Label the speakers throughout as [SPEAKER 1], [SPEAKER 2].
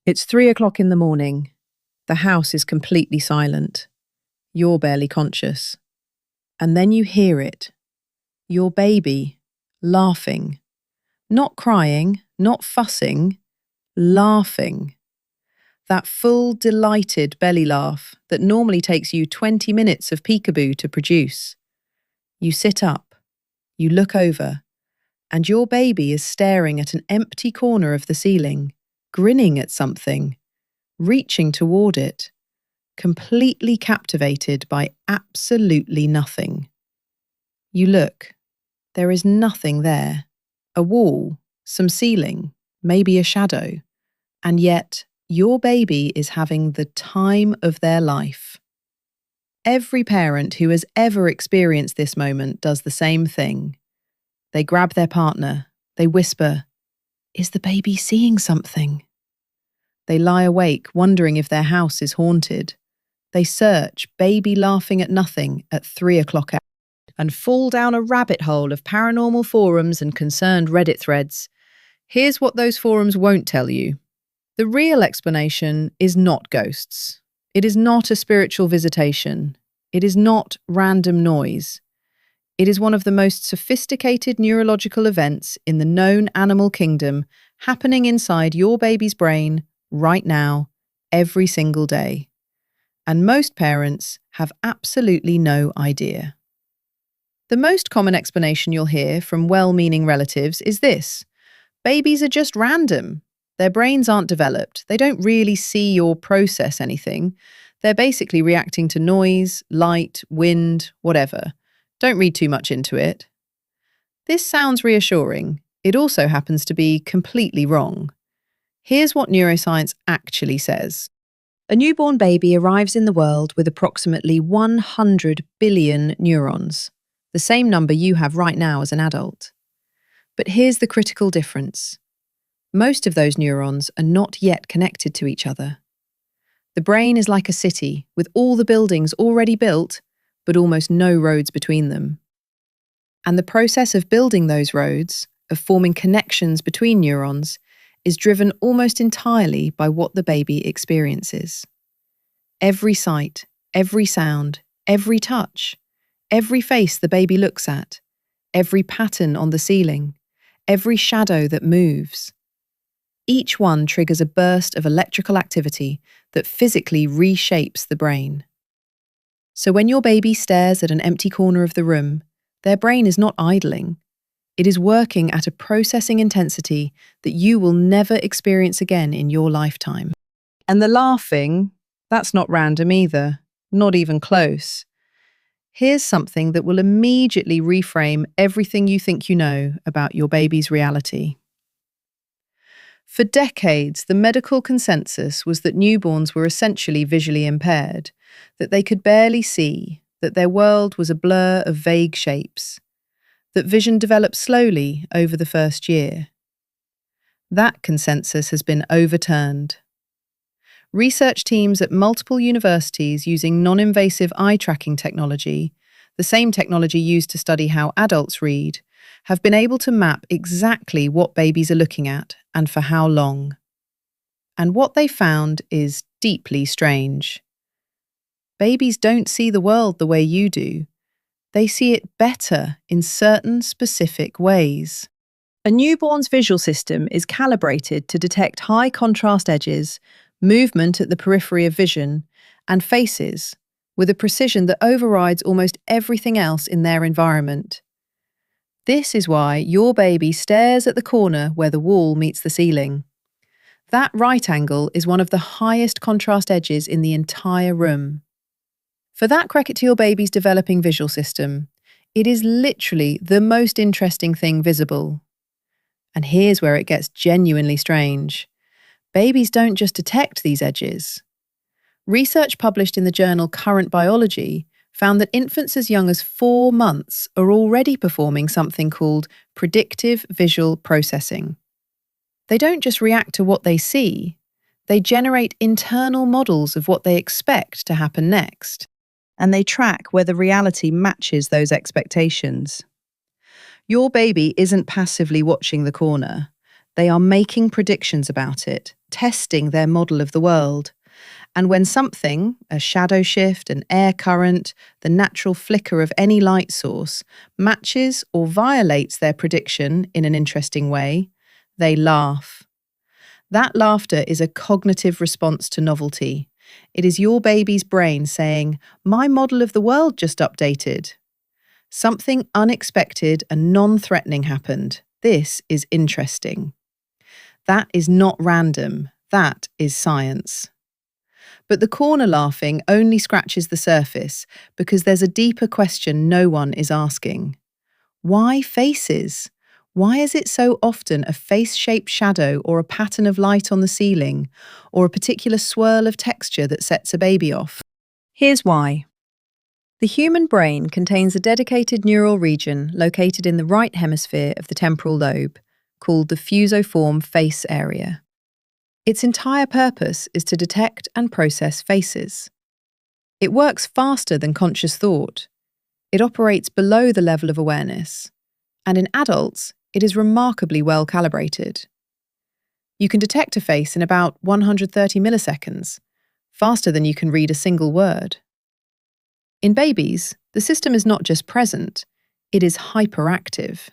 [SPEAKER 1] It's 3 o'clock in the morning. The house is completely silent. You're barely conscious. And then you hear it. Your baby, laughing. Not crying, not fussing, laughing. That full, delighted belly laugh that normally takes you 20 minutes of peekaboo to produce. You sit up, you look over, and your baby is staring at an empty corner of the ceiling, grinning at something, reaching toward it, completely captivated by absolutely nothing. You look. There is nothing there. A wall, some ceiling, maybe a shadow. And yet, your baby is having the time of their life. Every parent who has ever experienced this moment does the same thing. They grab their partner. They whisper, "Is the baby seeing something?" They lie awake, wondering if their house is haunted. They search, baby laughing at nothing, at 3 o'clock and fall down a rabbit hole of paranormal forums and concerned Reddit threads. Here's what those forums won't tell you. The real explanation is not ghosts. It is not a spiritual visitation. It is not random noise. It is one of the most sophisticated neurological events in the known animal kingdom happening inside your baby's brain right now, every single day. And most parents have absolutely no idea. The most common explanation you'll hear from well-meaning relatives is this: babies are just random. Their brains aren't developed. They don't really see or process anything. They're basically reacting to noise, light, wind, whatever. Don't read too much into it. This sounds reassuring. It also happens to be completely wrong. Here's what neuroscience actually says. A newborn baby arrives in the world with approximately 100 billion neurons, the same number you have right now as an adult. But here's the critical difference. Most of those neurons are not yet connected to each other. The brain is like a city, with all the buildings already built, but almost no roads between them. And the process of building those roads, of forming connections between neurons, is driven almost entirely by what the baby experiences. Every sight, every sound, every touch, every face the baby looks at, every pattern on the ceiling, every shadow that moves. Each one triggers a burst of electrical activity that physically reshapes the brain. So when your baby stares at an empty corner of the room, their brain is not idling. It is working at a processing intensity that you will never experience again in your lifetime. And the laughing, that's not random either, not even close. Here's something that will immediately reframe everything you think you know about your baby's reality. For decades, the medical consensus was that newborns were essentially visually impaired, that they could barely see, that their world was a blur of vague shapes, that vision develops slowly over the first year. That consensus has been overturned. Research teams at multiple universities using non-invasive eye tracking technology, the same technology used to study how adults read, have been able to map exactly what babies are looking at and for how long. And what they found is deeply strange. Babies don't see the world the way you do. They see it better in certain specific ways. A newborn's visual system is calibrated to detect high contrast edges, movement at the periphery of vision, and faces, with a precision that overrides almost everything else in their environment. This is why your baby stares at the corner where the wall meets the ceiling. That right angle is one of the highest contrast edges in the entire room. For that credit to your baby's developing visual system, it is literally the most interesting thing visible. And here's where it gets genuinely strange. Babies don't just detect these edges. Research published in the journal Current Biology found that infants as young as 4 months are already performing something called predictive visual processing. They don't just react to what they see, they generate internal models of what they expect to happen next. And they track whether reality matches those expectations. Your baby isn't passively watching the corner. They are making predictions about it, testing their model of the world. And when something, a shadow shift, an air current, the natural flicker of any light source, matches or violates their prediction in an interesting way, they laugh. That laughter is a cognitive response to novelty. It is your baby's brain saying, "My model of the world just updated." Something unexpected and non-threatening happened. This is interesting. That is not random. That is science. But the corner laughing only scratches the surface because there's a deeper question no one is asking. Why faces? Why is it so often a face-shaped shadow or a pattern of light on the ceiling or a particular swirl of texture that sets a baby off? Here's why. The human brain contains a dedicated neural region located in the right hemisphere of the temporal lobe, called the fusiform face area. Its entire purpose is to detect and process faces. It works faster than conscious thought. It operates below the level of awareness. And in adults, it is remarkably well calibrated. You can detect a face in about 130 milliseconds, faster than you can read a single word. In babies, the system is not just present, it is hyperactive.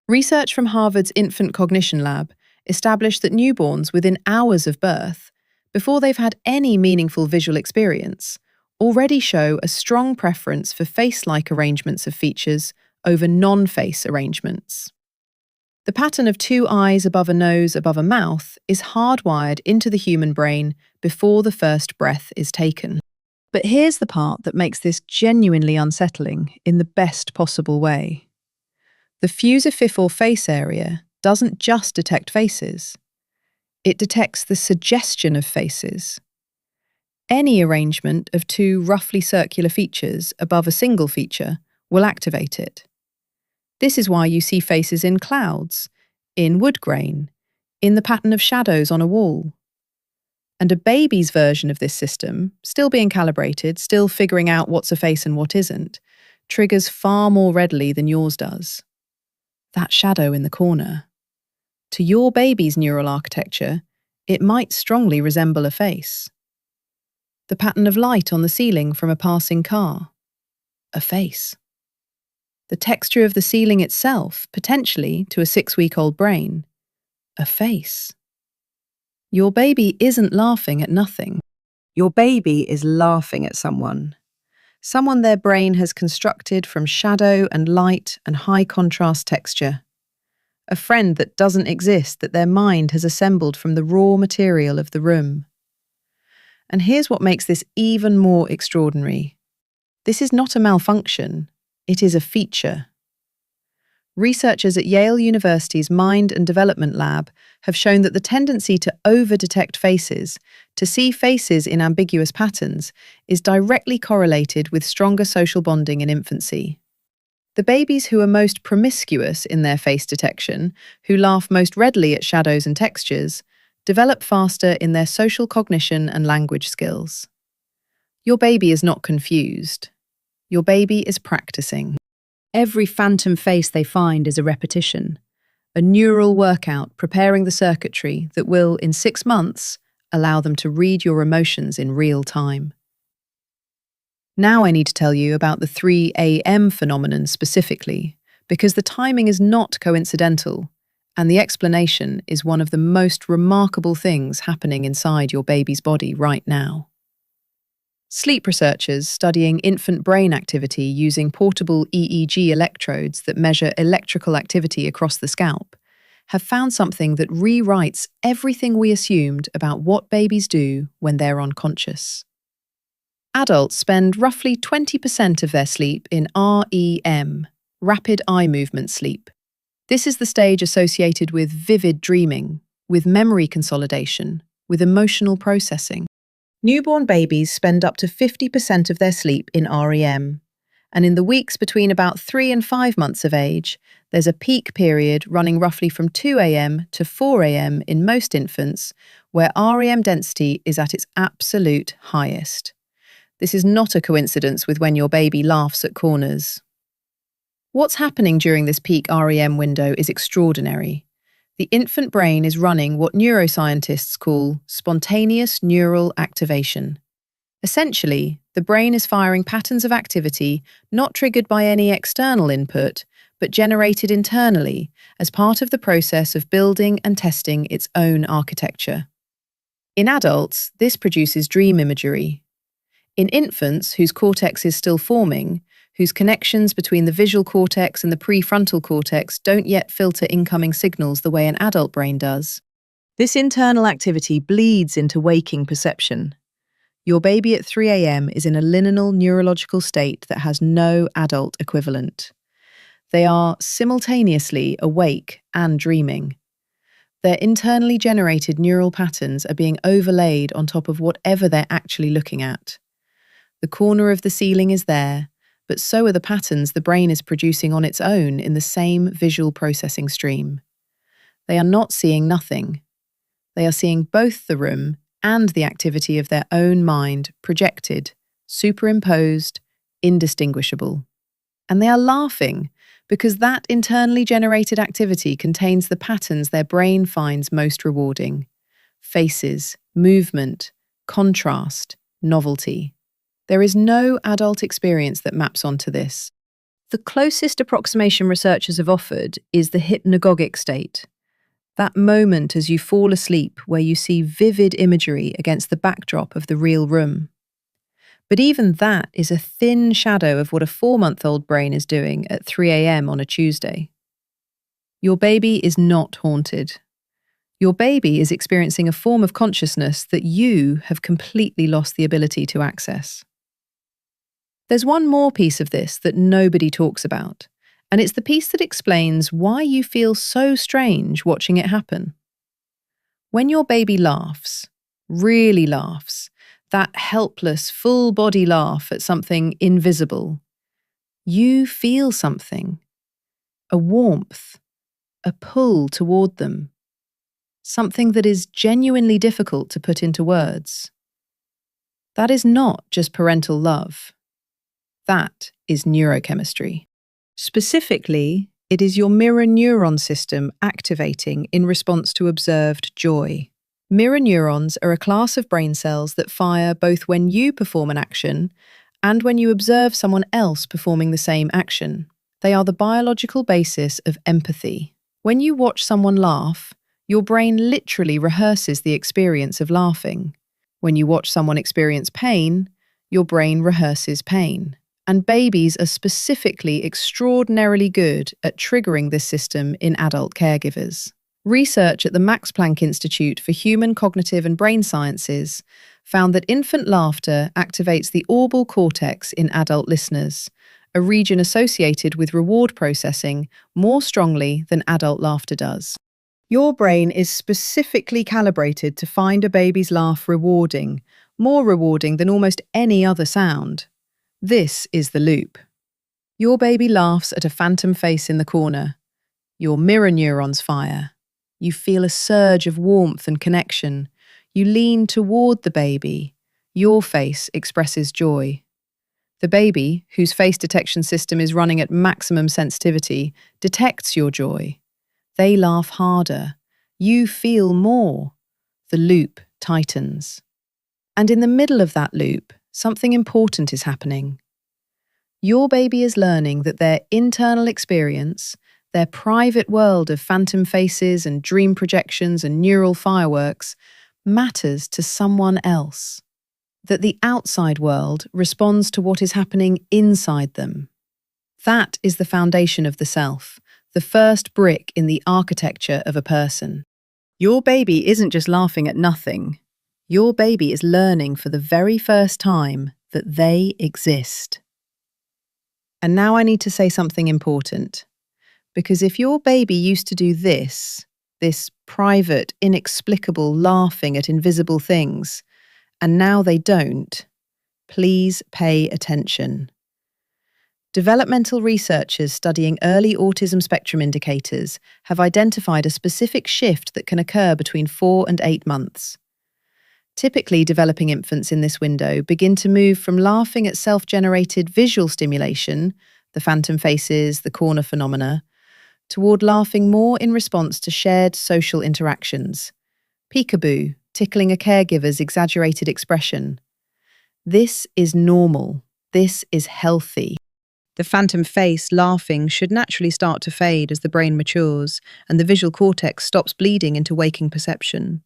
[SPEAKER 1] Research from Harvard's Infant Cognition Lab established that newborns within hours of birth, before they've had any meaningful visual experience, already show a strong preference for face-like arrangements of features over non-face arrangements. The pattern of two eyes above a nose above a mouth is hardwired into the human brain before the first breath is taken. But here's the part that makes this genuinely unsettling in the best possible way. The fusiform face area doesn't just detect faces. It detects the suggestion of faces. Any arrangement of two roughly circular features above a single feature will activate it. This is why you see faces in clouds, in wood grain, in the pattern of shadows on a wall. And a baby's version of this system, still being calibrated, still figuring out what's a face and what isn't, triggers far more readily than yours does. That shadow in the corner. To your baby's neural architecture, it might strongly resemble a face. The pattern of light on the ceiling from a passing car. A face. The texture of the ceiling itself, potentially to a 6-week-old brain. A face. Your baby isn't laughing at nothing. Your baby is laughing at someone. Someone their brain has constructed from shadow and light and high contrast texture. A friend that doesn't exist that their mind has assembled from the raw material of the room. And here's what makes this even more extraordinary. This is not a malfunction, it is a feature. Researchers at Yale University's Mind and Development Lab have shown that the tendency to over-detect faces, to see faces in ambiguous patterns, is directly correlated with stronger social bonding in infancy. The babies who are most promiscuous in their face detection, who laugh most readily at shadows and textures, develop faster in their social cognition and language skills. Your baby is not confused. Your baby is practicing. Every phantom face they find is a repetition, a neural workout preparing the circuitry that will, in 6 months, allow them to read your emotions in real time. Now I need to tell you about the 3 a.m. phenomenon specifically, because the timing is not coincidental, and the explanation is one of the most remarkable things happening inside your baby's body right now. Sleep researchers studying infant brain activity using portable EEG electrodes that measure electrical activity across the scalp have found something that rewrites everything we assumed about what babies do when they're unconscious. Adults spend roughly 20% of their sleep in REM, rapid eye movement sleep. This is the stage associated with vivid dreaming, with memory consolidation, with emotional processing. Newborn babies spend up to 50% of their sleep in REM, and in the weeks between about 3 and 5 months of age, there's a peak period running roughly from 2 a.m. to 4 a.m. in most infants, where REM density is at its absolute highest. This is not a coincidence with when your baby laughs at corners. What's happening during this peak REM window is extraordinary. The infant brain is running what neuroscientists call spontaneous neural activation. Essentially, the brain is firing patterns of activity not triggered by any external input, but generated internally as part of the process of building and testing its own architecture. In adults, this produces dream imagery. In infants, whose cortex is still forming, whose connections between the visual cortex and the prefrontal cortex don't yet filter incoming signals the way an adult brain does, this internal activity bleeds into waking perception. Your baby at 3 a.m. is in a liminal neurological state that has no adult equivalent. They are simultaneously awake and dreaming. Their internally generated neural patterns are being overlaid on top of whatever they're actually looking at. The corner of the ceiling is there, but so are the patterns the brain is producing on its own in the same visual processing stream. They are not seeing nothing. They are seeing both the room and the activity of their own mind projected, superimposed, indistinguishable. And they are laughing because that internally generated activity contains the patterns their brain finds most rewarding: faces, movement, contrast, novelty. There is no adult experience that maps onto this. The closest approximation researchers have offered is the hypnagogic state, that moment as you fall asleep where you see vivid imagery against the backdrop of the real room. But even that is a thin shadow of what a 4-month-old brain is doing at 3 a.m. on a Tuesday. Your baby is not haunted. Your baby is experiencing a form of consciousness that you have completely lost the ability to access. There's one more piece of this that nobody talks about, and it's the piece that explains why you feel so strange watching it happen. When your baby laughs, really laughs, that helpless, full-body laugh at something invisible, you feel something, a warmth, a pull toward them, something that is genuinely difficult to put into words. That is not just parental love. That is neurochemistry. Specifically, it is your mirror neuron system activating in response to observed joy. Mirror neurons are a class of brain cells that fire both when you perform an action and when you observe someone else performing the same action. They are the biological basis of empathy. When you watch someone laugh, your brain literally rehearses the experience of laughing. When you watch someone experience pain, your brain rehearses pain. And babies are specifically extraordinarily good at triggering this system in adult caregivers. Research at the Max Planck Institute for Human Cognitive and Brain Sciences found that infant laughter activates the orbal cortex in adult listeners, a region associated with reward processing, more strongly than adult laughter does. Your brain is specifically calibrated to find a baby's laugh rewarding, more rewarding than almost any other sound. This is the loop. Your baby laughs at a phantom face in the corner. Your mirror neurons fire. You feel a surge of warmth and connection. You lean toward the baby. Your face expresses joy. The baby, whose face detection system is running at maximum sensitivity, detects your joy. They laugh harder. You feel more. The loop tightens. And in the middle of that loop, something important is happening. Your baby is learning that their internal experience, their private world of phantom faces and dream projections and neural fireworks, matters to someone else. That the outside world responds to what is happening inside them. That is the foundation of the self, the first brick in the architecture of a person. Your baby isn't just laughing at nothing. Your baby is learning for the very first time that they exist. And now I need to say something important. Because if your baby used to do this private, inexplicable laughing at invisible things, and now they don't, please pay attention. Developmental researchers studying early autism spectrum indicators have identified a specific shift that can occur between 4 and 8 months. Typically, developing infants in this window begin to move from laughing at self-generated visual stimulation, the phantom faces, the corner phenomena, toward laughing more in response to shared social interactions. Peekaboo, tickling a caregiver's exaggerated expression. This is normal. This is healthy. The phantom face laughing should naturally start to fade as the brain matures and the visual cortex stops bleeding into waking perception.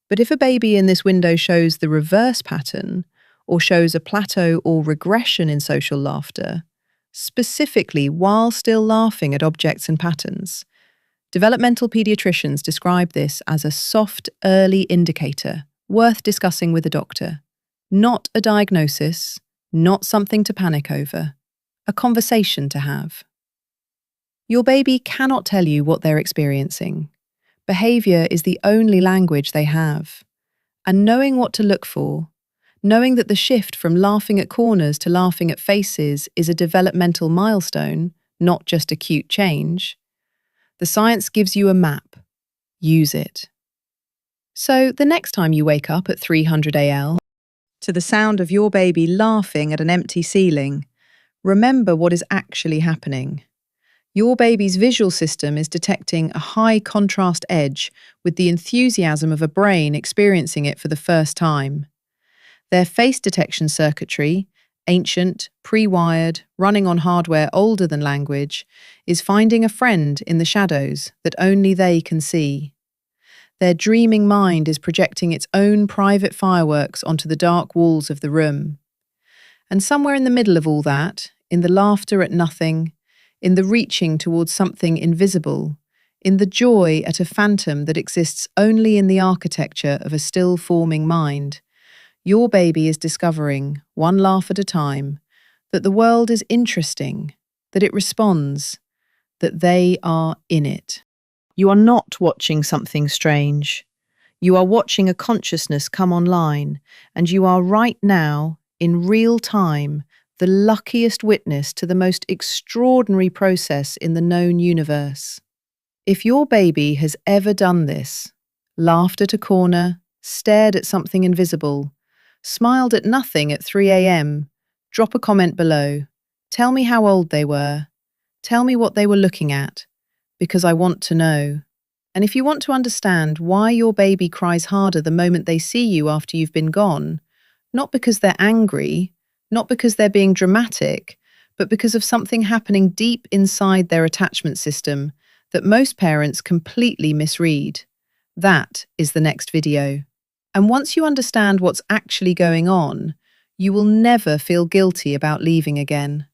[SPEAKER 1] But if a baby in this window shows the reverse pattern, or shows a plateau or regression in social laughter, specifically while still laughing at objects and patterns, developmental pediatricians describe this as a soft early indicator worth discussing with a doctor. Not a diagnosis, not something to panic over, a conversation to have. Your baby cannot tell you what they're experiencing. Behavior is the only language they have. And knowing what to look for, knowing that the shift from laughing at corners to laughing at faces is a developmental milestone, not just a cute change, the science gives you a map. Use it. So the next time you wake up at 300 AL, to the sound of your baby laughing at an empty ceiling, remember what is actually happening. Your baby's visual system is detecting a high contrast edge with the enthusiasm of a brain experiencing it for the first time. Their face detection circuitry, ancient, pre-wired, running on hardware older than language, is finding a friend in the shadows that only they can see. Their dreaming mind is projecting its own private fireworks onto the dark walls of the room. And somewhere in the middle of all that, in the laughter at nothing, in the reaching towards something invisible, in the joy at a phantom that exists only in the architecture of a still-forming mind, your baby is discovering, one laugh at a time, that the world is interesting, that it responds, that they are in it. You are not watching something strange. You are watching a consciousness come online, and you are right now, in real time, the luckiest witness to the most extraordinary process in the known universe. If your baby has ever done this, laughed at a corner, stared at something invisible, smiled at nothing at 3 a.m., drop a comment below. Tell me how old they were. Tell me what they were looking at, because I want to know. And if you want to understand why your baby cries harder the moment they see you after you've been gone, not because they're angry, not because they're being dramatic, but because of something happening deep inside their attachment system that most parents completely misread, that is the next video. And once you understand what's actually going on, you will never feel guilty about leaving again.